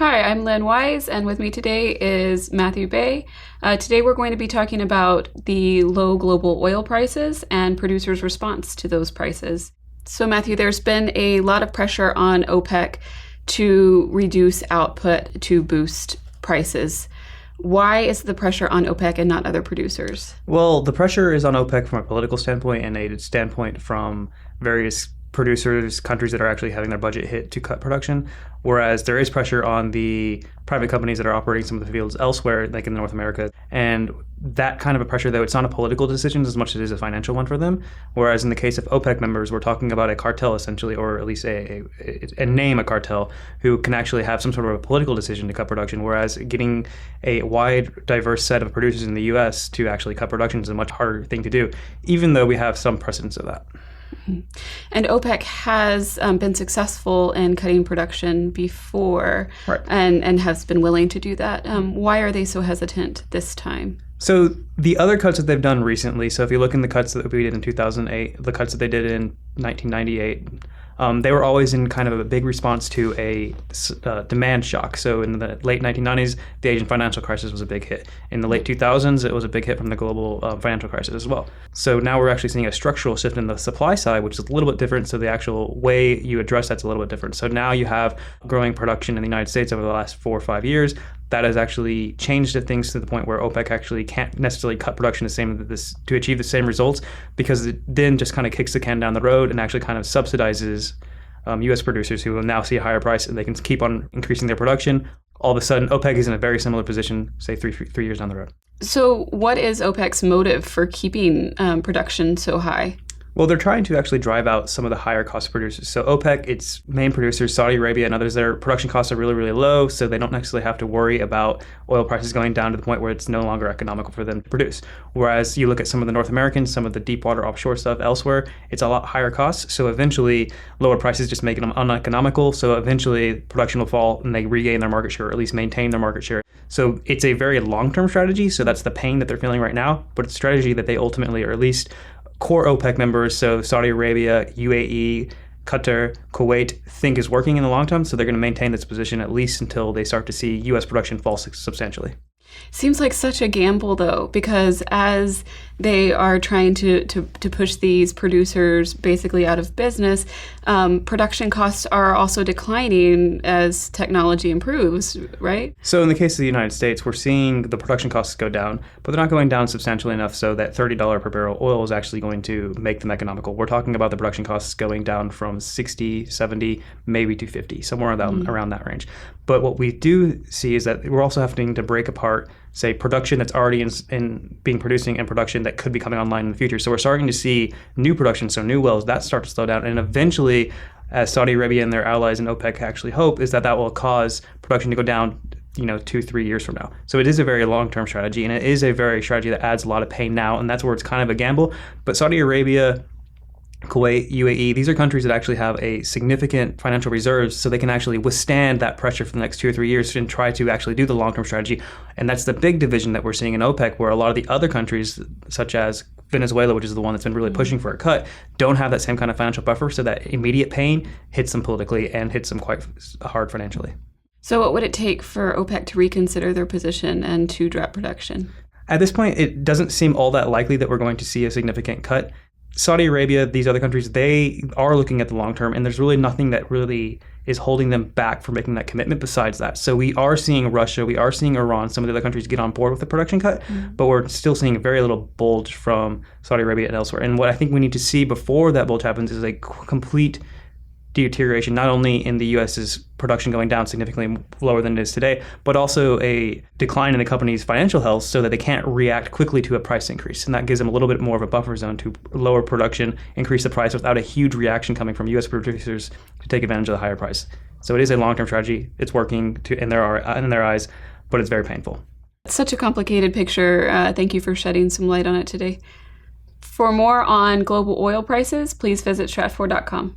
Hi, I'm Lynn Wise, and with me today is Matthew Bay. Today we're going to be talking about the low global oil prices and producers' response to those prices. So, Matthew, there's been a lot of pressure on OPEC to reduce output to boost prices. Why is the pressure on OPEC and not other producers? Well, the pressure is on OPEC from a political standpoint and a standpoint from various producers, countries that are actually having their budget hit to cut production, whereas there is pressure on the private companies that are operating some of the fields elsewhere, like in North America. And that kind of a pressure, though, it's not a political decision as much as it is a financial one for them. Whereas in the case of OPEC members, we're talking about a cartel essentially, or at least a name a cartel, who can actually have some sort of a political decision to cut production, whereas getting a wide, diverse set of producers in the U.S. to actually cut production is a much harder thing to do, even though we have some precedence of that. And OPEC has been successful in cutting production before, right, and has been willing to do that. Why are they so hesitant this time? So the other cuts that they've done recently, so if you look in the cuts that we did in 2008, the cuts that they did in 1998, they were always in kind of a big response to a demand shock. So in the late 1990s, the Asian financial crisis was a big hit. In the late 2000s, it was a big hit from the global financial crisis as well. So now we're actually seeing a structural shift in the supply side, which is a little bit different. So the actual way you address that's a little bit different. So now you have growing production in the United States over the last 4 or 5 years. That has actually changed the things to the point where OPEC actually can't necessarily cut production to achieve the same results, because it then just kind of kicks the can down the road and actually kind of subsidizes U.S. producers who will now see a higher price and they can keep on increasing their production. All of a sudden, OPEC is in a very similar position, say three years down the road. So what is OPEC's motive for keeping production so high? Well, they're trying to actually drive out some of the higher cost producers. So OPEC, its main producers, Saudi Arabia and others, their production costs are really, really low, so they don't necessarily have to worry about oil prices going down to the point where it's no longer economical for them to produce. Whereas you look at some of the North Americans, some of the deep water offshore stuff elsewhere, it's a lot higher costs. So eventually, lower prices just make them uneconomical. So eventually, production will fall and they regain their market share, or at least maintain their market share. So it's a very long-term strategy. So that's the pain that they're feeling right now, but it's a strategy that they ultimately, or at least core OPEC members, so Saudi Arabia, UAE, Qatar, Kuwait, think is working in the long term. So they're going to maintain this position at least until they start to see U.S. production fall substantially. Seems like such a gamble, though, because as they are trying to push these producers basically out of business, production costs are also declining as technology improves, right? So in the case of the United States, we're seeing the production costs go down, but they're not going down substantially enough so that $30 per barrel oil is actually going to make them economical. We're talking about the production costs going down from 60, 70, maybe to 50, somewhere around that range. But what we do see is that we're also having to break apart, say, production that's already being producing and production that could be coming online in the future. So we're starting to see new production, so new wells, that start to slow down. And eventually, as Saudi Arabia and their allies in OPEC actually hope, is that will cause production to go down 2-3 years from now. So it is a very long-term strategy, and it is a very strategy that adds a lot of pain now, and that's where it's kind of a gamble. But Saudi Arabia, Kuwait, UAE, these are countries that actually have a significant financial reserves, so they can actually withstand that pressure for the next 2 or 3 years and try to actually do the long-term strategy. And that's the big division that we're seeing in OPEC, where a lot of the other countries, such as Venezuela, which is the one that's been really pushing for a cut, don't have that same kind of financial buffer, so that immediate pain hits them politically and hits them quite hard financially. So what would it take for OPEC to reconsider their position and to drop production? At this point, it doesn't seem all that likely that we're going to see a significant cut. Saudi Arabia, these other countries, they are looking at the long term, and there's really nothing that really is holding them back from making that commitment besides that. So we are seeing Russia, we are seeing Iran, some of the other countries get on board with the production cut, but we're still seeing very little bulge from Saudi Arabia and elsewhere. And what I think we need to see before that bulge happens is a complete deterioration, not only in the U.S.'s production going down significantly lower than it is today, but also a decline in the company's financial health so that they can't react quickly to a price increase. And that gives them a little bit more of a buffer zone to lower production, increase the price without a huge reaction coming from U.S. producers to take advantage of the higher price. So it is a long-term strategy. It's working in their eyes, but it's very painful. Such a complicated picture. Thank you for shedding some light on it today. For more on global oil prices, please visit stratfor.com.